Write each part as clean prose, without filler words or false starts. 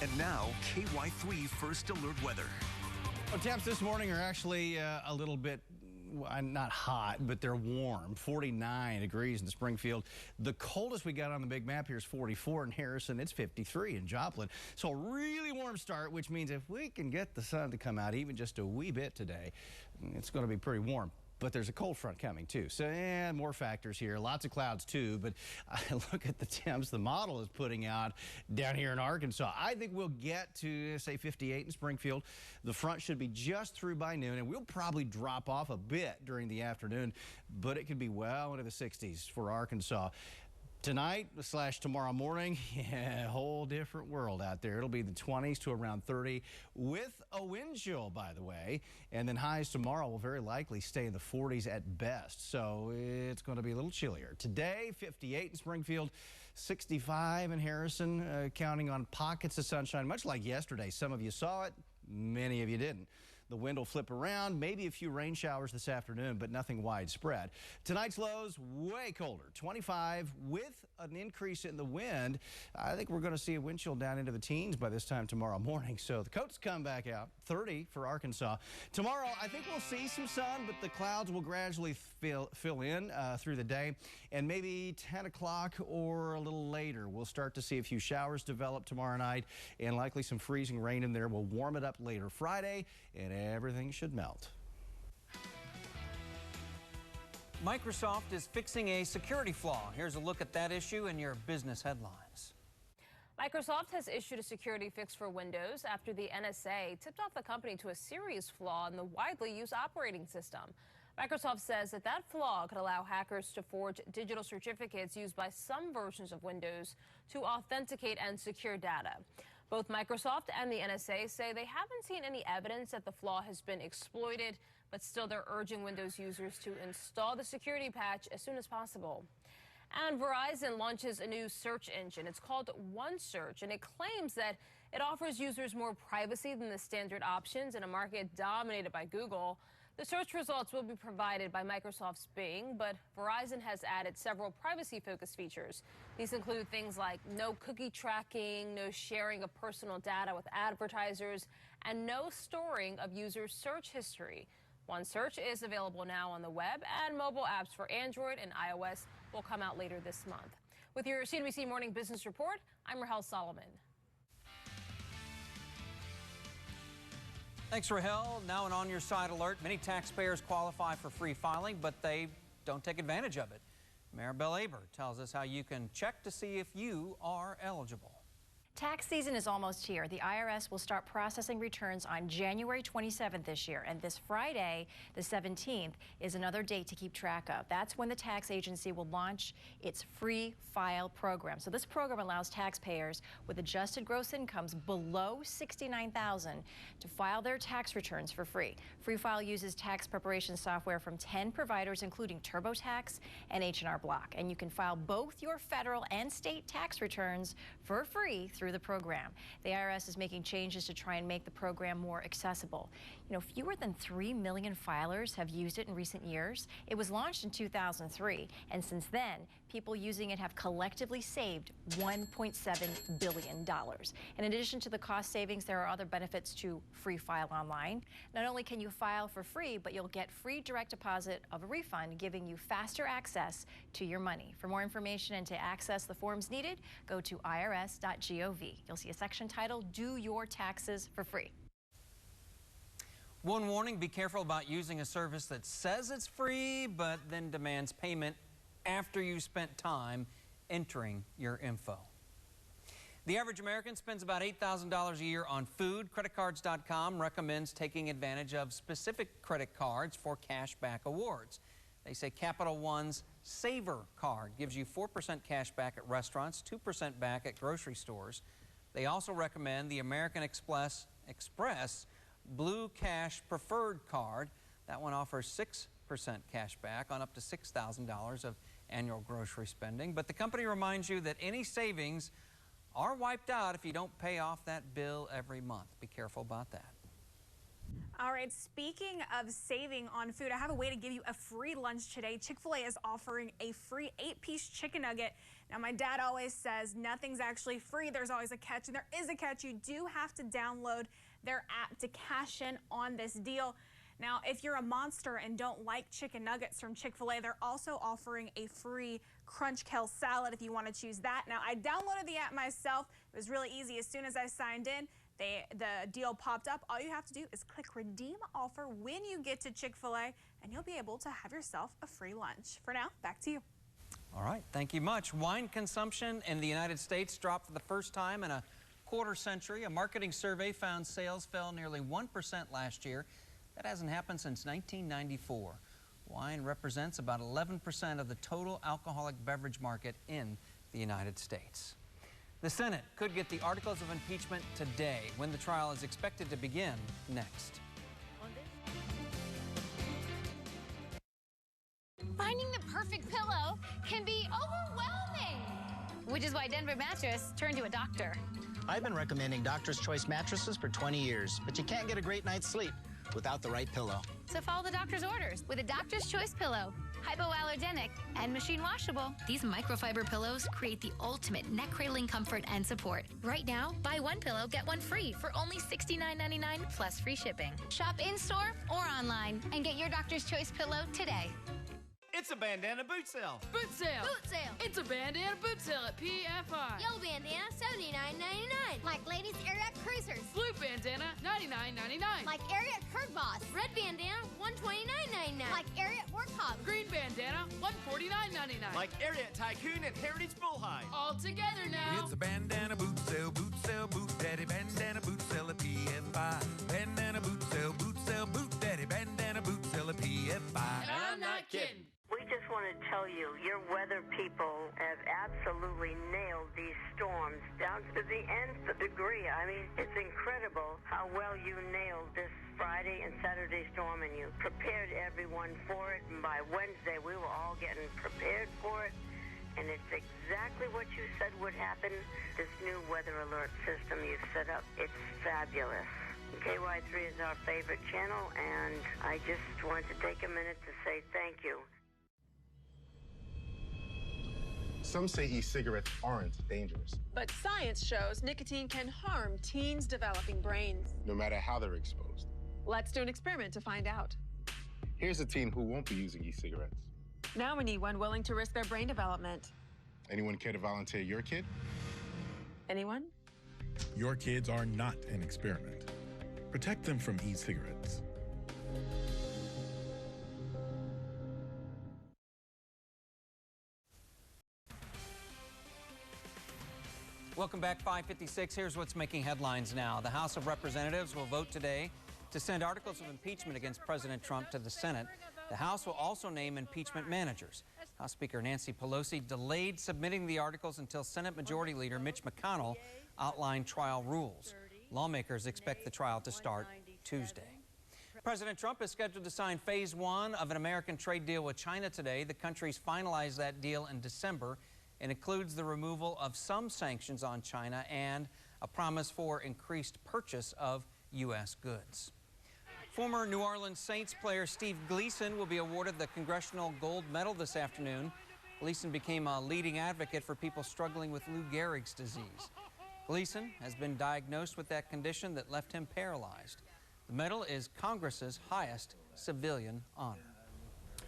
And now, KY3 First Alert Weather. Well, temps this morning are actually a little bit, not hot, but they're warm. 49 degrees in Springfield. The coldest we got on the big map here is 44 in Harrison. It's 53 in Joplin. So a really warm start, which means if we can get the sun to come out even just a wee bit today, it's going to be pretty warm. But there's a cold front coming too. So more factors here. Lots of clouds too. But I look at the temps the model is putting out down here in Arkansas. I think we'll get to, say, 58 in Springfield. The front should be just through by noon, and we'll probably drop off a bit during the afternoon. But it could be well into the 60s for Arkansas. Tonight / tomorrow morning, yeah, a whole different world out there. It'll be the 20s to around 30 with a wind chill, by the way. And then highs tomorrow will very likely stay in the 40s at best. So it's going to be a little chillier. Today, 58 in Springfield, 65 in Harrison, counting on pockets of sunshine, much like yesterday. Some of you saw it, many of you didn't. The wind will flip around, maybe a few rain showers this afternoon, but nothing widespread. Tonight's lows way colder, 25 with an increase in the wind. I think we're going to see a wind chill down into the teens by this time tomorrow morning. So the coats come back out, 30 for Arkansas. Tomorrow, I think we'll see some sun, but the clouds will gradually fill in through the day. And maybe 10 o'clock or a little later, we'll start to see a few showers develop tomorrow night and likely some freezing rain in there. We'll warm it up later Friday, and everything should melt. Microsoft is fixing a security flaw. Here's a look at that issue in your business headlines. Microsoft has issued a security fix for Windows after the NSA tipped off the company to a serious flaw in the widely used operating system. Microsoft says that flaw could allow hackers to forge digital certificates used by some versions of Windows to authenticate and secure data. Both Microsoft and the NSA say they haven't seen any evidence that the flaw has been exploited, but still they're urging Windows users to install the security patch as soon as possible. And Verizon launches a new search engine. It's called OneSearch, and it claims that it offers users more privacy than the standard options in a market dominated by Google. The search results will be provided by Microsoft's Bing, but Verizon has added several privacy-focused features. These include things like no cookie tracking, no sharing of personal data with advertisers, and no storing of users' search history. OneSearch is available now on the web, and mobile apps for Android and iOS will come out later this month. With your CNBC Morning Business Report, I'm Rahel Solomon. Thanks, Rahel. Now an on-your-side alert. Many taxpayers qualify for free filing, but they don't take advantage of it. Maribel Aber tells us how you can check to see if you are eligible. Tax season is almost here. The IRS will start processing returns on January 27th this year, and this Friday, the 17th, is another date to keep track of. That's when the tax agency will launch its free file program. So this program allows taxpayers with adjusted gross incomes below $69,000 to file their tax returns for free. Free File uses tax preparation software from 10 providers, including TurboTax and H&R Block, and you can file both your federal and state tax returns for free through the program. The IRS is making changes to try and make the program more accessible. You know, fewer than 3 million filers have used it in recent years. It was launched in 2003, and since then, people using it have collectively saved $1.7 billion. And in addition to the cost savings, there are other benefits to Free File Online. Not only can you file for free, but you'll get free direct deposit of a refund, giving you faster access to your money. For more information and to access the forms needed, go to irs.gov. You'll see a section titled Do Your Taxes for Free. One warning, be careful about using a service that says it's free, but then demands payment after you spent time entering your info. The average American spends about $8,000 a year on food. Creditcards.com recommends taking advantage of specific credit cards for cash back awards. They say Capital One's Saver card gives you 4% cash back at restaurants, 2% back at grocery stores. They also recommend the American Express Blue Cash Preferred card. That one offers 6% cash back on up to $6,000 of annual grocery spending. But the company reminds you that any savings are wiped out if you don't pay off that bill every month. Be careful about that. All right, speaking of saving on food, I have a way to give you a free lunch today. Chick-fil-A is offering a free 8-piece chicken nugget Now, my dad always says nothing's actually free. There's always a catch, and there is a catch. You do have to download their app to cash in on this deal. Now, if you're a monster and don't like chicken nuggets from Chick-fil-A, they're also offering a free Crunch Kale salad if you want to choose that. Now, I downloaded the app myself. It was really easy. As soon as I signed in, the deal popped up. All you have to do is click redeem offer when you get to Chick-fil-A, and you'll be able to have yourself a free lunch. For now, back to you. All right, thank you much. Wine consumption in the United States dropped for the first time in a quarter century. A marketing survey found sales fell nearly 1% last year. That hasn't happened since 1994. Wine represents about 11% of the total alcoholic beverage market in the United States. The Senate could get the articles of impeachment today, when the trial is expected to begin next. Finding the perfect pillow can be overwhelming, which is why Denver Mattress turned to a doctor. I've been recommending Doctor's Choice mattresses for 20 years, but you can't get a great night's sleep without the right pillow. So follow the doctor's orders with a Doctor's Choice pillow. Hypoallergenic and machine washable, these microfiber pillows create the ultimate neck cradling comfort and support. Right now, buy one pillow, get one free for only $69.99 plus free shipping. Shop in-store or online and get your Doctor's Choice pillow today. It's a bandana boot sale. Boot sale. Boot sale. It's a bandana boot sale at PFI. Yellow bandana, $79.99. Like ladies' Ariat cruisers. Blue bandana, $99.99. Like Ariat Curd Boss. Red bandana, $129.99. Like Ariat Warthog. Green bandana, $149.99. Like Ariat Tycoon and Heritage Bullhide. All together now. It's a bandana boot sale, boot daddy, bandana boot sale at PFI. Bandana boot sale, boot daddy, bandana boot sale at PFI. And I'm not kidding. We just want to tell you, your weather people have absolutely nailed these storms down to the nth degree. I mean, it's incredible how well you nailed this Friday and Saturday storm, and you prepared everyone for it. And by Wednesday, we were all getting prepared for it. And it's exactly what you said would happen. This new weather alert system you've set up, it's fabulous. KY3 is our favorite channel, and I just wanted to take a minute to say thank you. Some say e-cigarettes aren't dangerous. But science shows nicotine can harm teens' developing brains. No matter how they're exposed. Let's do an experiment to find out. Here's a teen who won't be using e-cigarettes. Now we need one willing to risk their brain development. Anyone care to volunteer your kid? Anyone? Your kids are not an experiment. Protect them from e-cigarettes. Welcome back, 5:56. Here's what's making headlines now. The House of Representatives will vote today to send articles of impeachment against President Trump to the Senate. The House will also name impeachment managers. House Speaker Nancy Pelosi delayed submitting the articles until Senate Majority Leader Mitch McConnell outlined trial rules. Lawmakers expect the trial to start Tuesday. President Trump is scheduled to sign phase 1 of an American trade deal with China today. The countries finalized that deal in December. It includes the removal of some sanctions on China and a promise for increased purchase of U.S. goods. Former New Orleans Saints player Steve Gleason will be awarded the Congressional Gold Medal this afternoon. Gleason became a leading advocate for people struggling with Lou Gehrig's disease. Gleason has been diagnosed with that condition that left him paralyzed. The medal is Congress's highest civilian honor.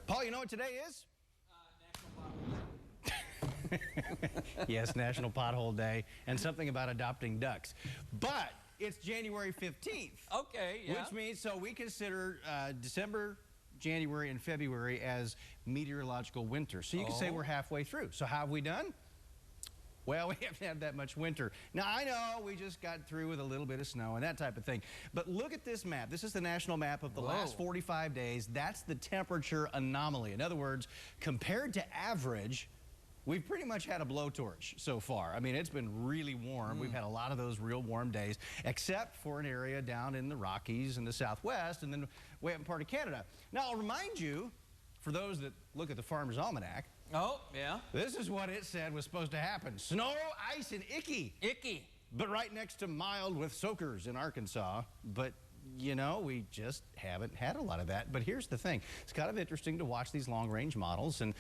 Paul, you know what today is? Yes, National Pothole Day, and something about adopting ducks. But it's January 15th. Okay, yeah. Which means, so we consider December, January, and February as meteorological winter. So you can say we're halfway through. So how have we done? Well, we haven't had that much winter. Now, I know we just got through with a little bit of snow and that type of thing. But look at this map. This is the national map of the last 45 days. That's the temperature anomaly. In other words, compared to average, we've pretty much had a blowtorch so far. I mean, it's been really warm. We've had a lot of those real warm days, except for an area down in the Rockies and the Southwest and then way up in part of Canada. Now, I'll remind you, for those that look at the Farmer's Almanac, this is what it said was supposed to happen. Snow, ice, and icky. Icky. But right next to mild with soakers in Arkansas. But you know, we just haven't had a lot of that. But here's the thing. It's kind of interesting to watch these long-range models, and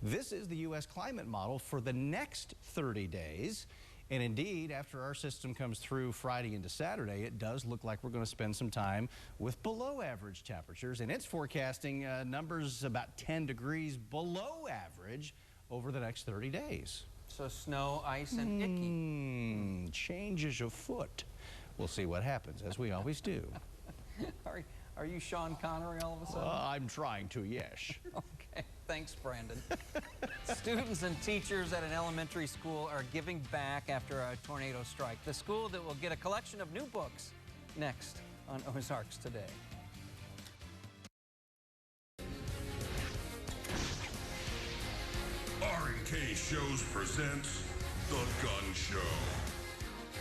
this is the U.S. climate model for the next 30 days. And indeed, after our system comes through Friday into Saturday, it does look like we're going to spend some time with below average temperatures. And it's forecasting numbers about 10 degrees below average over the next 30 days. So snow, ice, and icky. Changes afoot. We'll see what happens, as we always do. Are you Sean Connery all of a sudden? I'm trying to, yes. Okay, thanks, Brandon. Students and teachers at an elementary school are giving back after a tornado strike. The school that will get a collection of new books next on Ozarks Today. R&K Shows presents The Gun Show.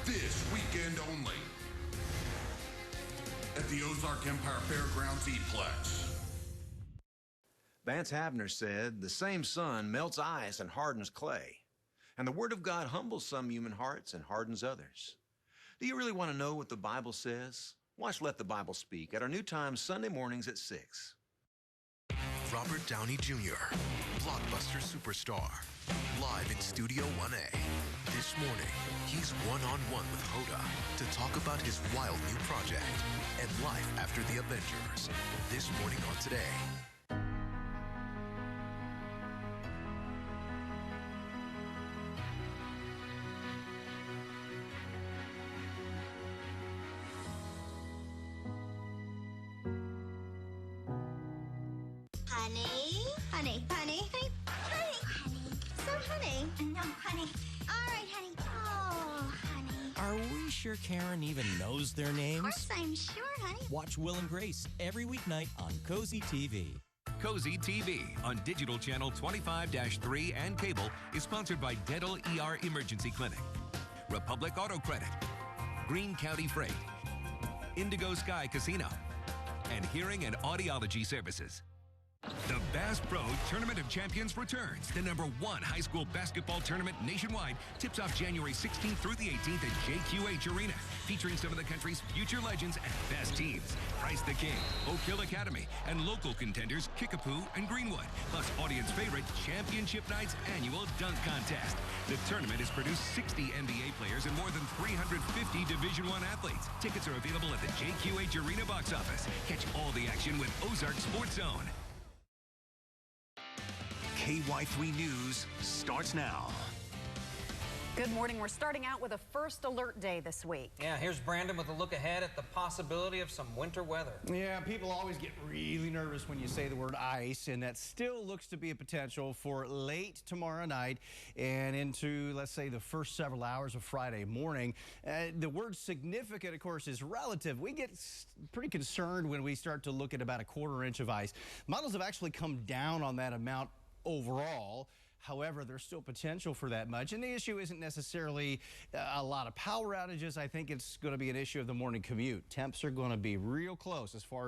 This weekend only at the Ozark Empire Fairgrounds E-Plex. Vance Havner said, "The same sun melts ice and hardens clay, and the Word of God humbles some human hearts and hardens others." Do you really want to know what the Bible says? Watch Let the Bible Speak at our new time Sunday mornings at 6. Robert Downey Jr., blockbuster superstar, live in Studio 1A. This morning, he's one-on-one with Hoda to talk about his wild new project and life after the Avengers. This morning on Today. Honey, honey, honey, honey, honey, honey. So honey. No, honey. All right, honey. Oh, honey. Are we sure Karen even knows their names? Of course I'm sure, honey. Watch Will and Grace every weeknight on Cozy TV. Cozy TV on digital channel 25-3 and cable is sponsored by Dental ER Emergency Clinic, Republic Auto Credit, Greene County Freight, Indigo Sky Casino, and Hearing and Audiology Services. The Bass Pro Tournament of Champions returns. The #1 high school basketball tournament nationwide tips off January 16th through the 18th at JQH Arena, featuring some of the country's future legends and best teams. Price the King, Oak Hill Academy, and local contenders Kickapoo and Greenwood, plus audience favorite Championship Night's annual dunk contest. The tournament has produced 60 NBA players and more than 350 Division I athletes. Tickets are available at the JQH Arena box office. Catch all the action with Ozark Sports Zone. KY3 News starts now. Good morning. We're starting out with a first alert day this week. Yeah, here's Brandon with a look ahead at the possibility of some winter weather. Yeah, people always get really nervous when you say the word ice, and that still looks to be a potential for late tomorrow night and into, let's say, the first several hours of Friday morning. The word significant, of course, is relative. We get pretty concerned when we start to look at about a quarter inch of ice. Models have actually come down on that amount overall. However, there's still potential for that much. And the issue isn't necessarily a lot of power outages. I think it's going to be an issue of the morning commute. Temps are going to be real close as far